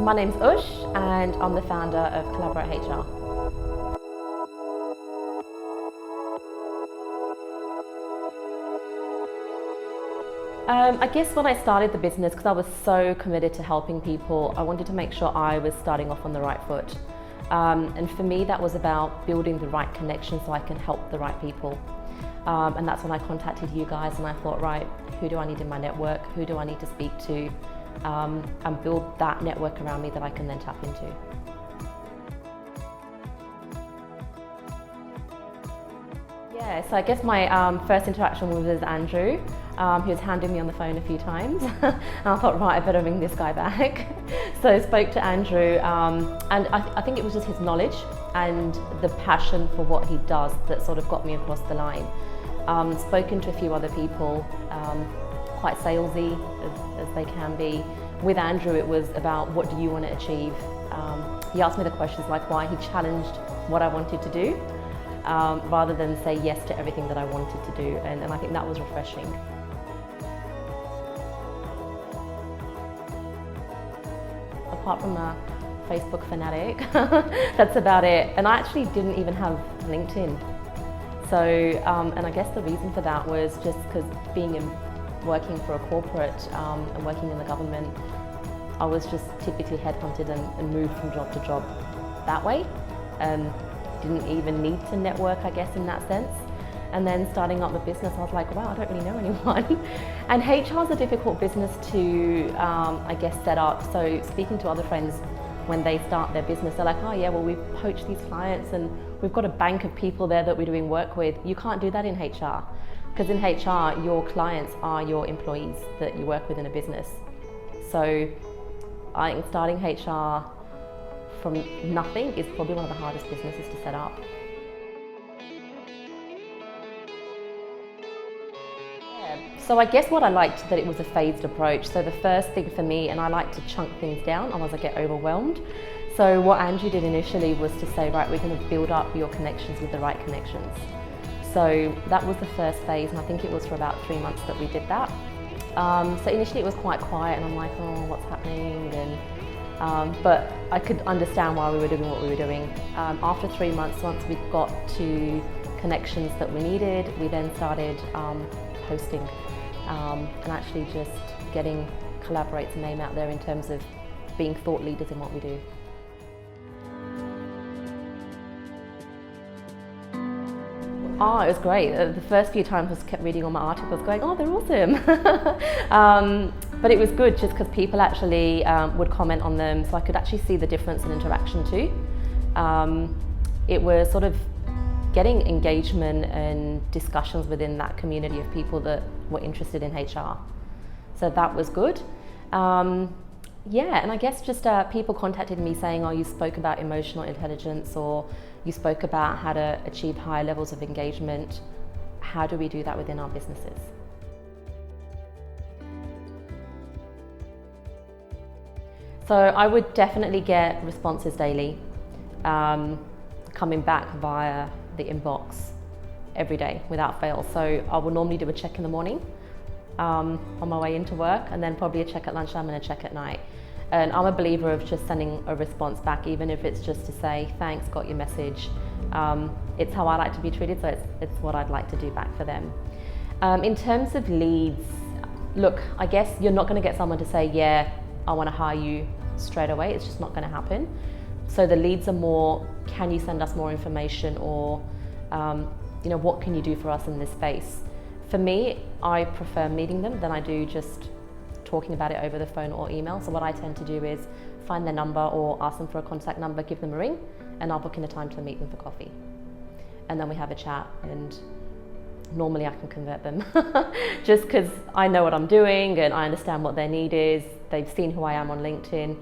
my name's Ush and I'm the founder of Collaborate HR. I guess when I started the business, because I was so committed to helping people, I wanted to make sure I was starting off on the right foot. And for me, that was about building the right connections so I can help the right people. And that's when I contacted you guys and I thought, right, who do I need in my network? Who do I need to speak to? And build that network around me that I can then tap into. Yeah, so I guess my first interaction was Andrew. He was handing me on the phone a few times. And I thought, right, I better ring this guy back. So I spoke to Andrew, and I think it was just his knowledge and the passion for what he does that sort of got me across the line. Spoken to a few other people, quite salesy as they can be. With Andrew, it was about what do you want to achieve. He asked me the questions like why. He challenged what I wanted to do, rather than say yes to everything that I wanted to do, and I think that was refreshing. Apart from a Facebook fanatic, that's about it. And I actually didn't even have LinkedIn. So, and I guess the reason for that was just because working for a corporate and working in the government, I was just typically headhunted and moved from job to job that way. Didn't even need to network, I guess, in that sense. And then starting up the business, I was like, wow, I don't really know anyone. And HR is a difficult business to, I guess, set up. So speaking to other friends when they start their business, they're like, oh yeah, well, we've poached these clients and we've got a bank of people there that we're doing work with. You can't do that in HR. Because in HR, your clients are your employees that you work with in a business. So I think starting HR from nothing is probably one of the hardest businesses to set up. So I guess what I liked that it was a phased approach. So the first thing for me, and I like to chunk things down, otherwise I get overwhelmed. So what Andrew did initially was to say, right, we're going to build up your connections with the right connections. So that was the first phase, and I think it was for about 3 months that we did that. So initially it was quite quiet, and I'm like, oh, what's happening? And but I could understand why we were doing what we were doing. After 3 months, once we got to connections that we needed, we then started posting and actually just getting Collaborate's name out there in terms of being thought leaders in what we do. Oh, it was great. The first few times I just kept reading all my articles going, oh, they're awesome. But it was good just because people actually would comment on them, so I could actually see the difference in interaction too. It was sort of getting engagement and discussions within that community of people that were interested in HR. So that was good. Yeah, and I guess just people contacted me saying, oh, you spoke about emotional intelligence, or you spoke about how to achieve higher levels of engagement. How do we do that within our businesses? So I would definitely get responses daily, coming back via the inbox every day without fail. So I will normally do a check in the morning on my way into work, and then probably a check at lunchtime and a check at night. And I'm a believer of just sending a response back, even if it's just to say, thanks, got your message. It's how I like to be treated, so it's what I'd like to do back for them. In terms of leads, look, I guess you're not going to get someone to say, yeah, I want to hire you straight away. It's just not going to happen. So the leads are more, can you send us more information, or what can you do for us in this space? For me, I prefer meeting them than I do just talking about it over the phone or email. So what I tend to do is find their number or ask them for a contact number, give them a ring, and I'll book in a time to meet them for coffee. And then we have a chat, and normally I can convert them just because I know what I'm doing and I understand what their need is. They've seen who I am on LinkedIn,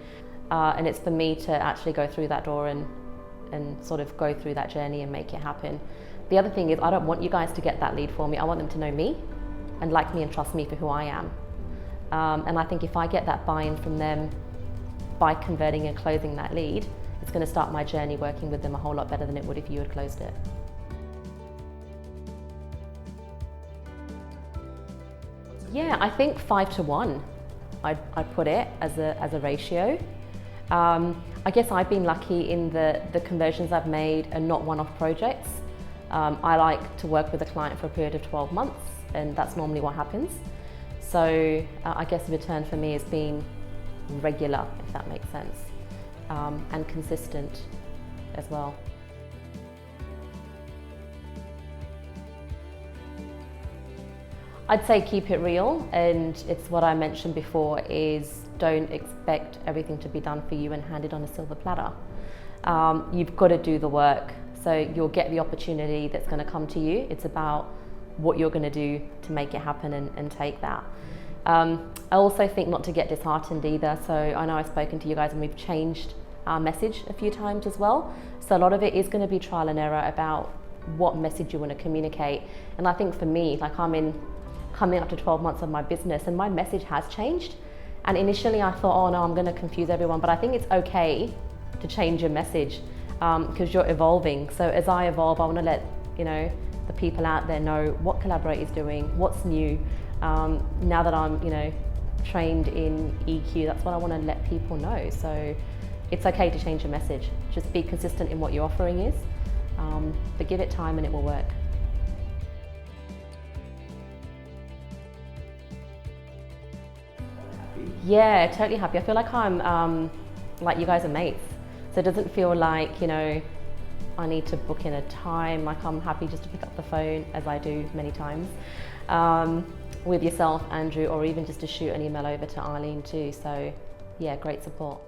and it's for me to actually go through that door and sort of go through that journey and make it happen. The other thing is, I don't want you guys to get that lead for me. I want them to know me and like me and trust me for who I am. And I think if I get that buy-in from them by converting and closing that lead, it's going to start my journey working with them a whole lot better than it would if you had closed it. Yeah, I think 5 to 1. I'd put it as a ratio. I guess I've been lucky in the conversions I've made are not one-off projects. I like to work with a client for a period of 12 months, and that's normally what happens. So I guess the return for me has been regular, if that makes sense, and consistent as well. I'd say keep it real, and it's what I mentioned before, is don't expect everything to be done for you and handed on a silver platter. You've got to do the work, so you'll get the opportunity that's going to come to you. It's about what you're going to do to make it happen and take that. I also think not to get disheartened either. So I know I've spoken to you guys and we've changed our message a few times as well. So a lot of it is going to be trial and error about what message you want to communicate. And I think for me, like coming up to 12 months of my business, and my message has changed. And initially I thought, oh no, I'm going to confuse everyone, but I think it's okay to change your message because you're evolving. So as I evolve, I want to let the people out there know what Collaborate is doing, what's new. Now that I'm trained in EQ, that's what I want to let people know. So it's okay to change your message. Just be consistent in what your offering is, but give it time and it will work. Yeah, totally happy. I feel like I'm like you guys are mates. So it doesn't feel like, I need to book in a time. Like I'm happy just to pick up the phone, as I do many times, with yourself, Andrew, or even just to shoot an email over to Arlene too. So yeah, great support.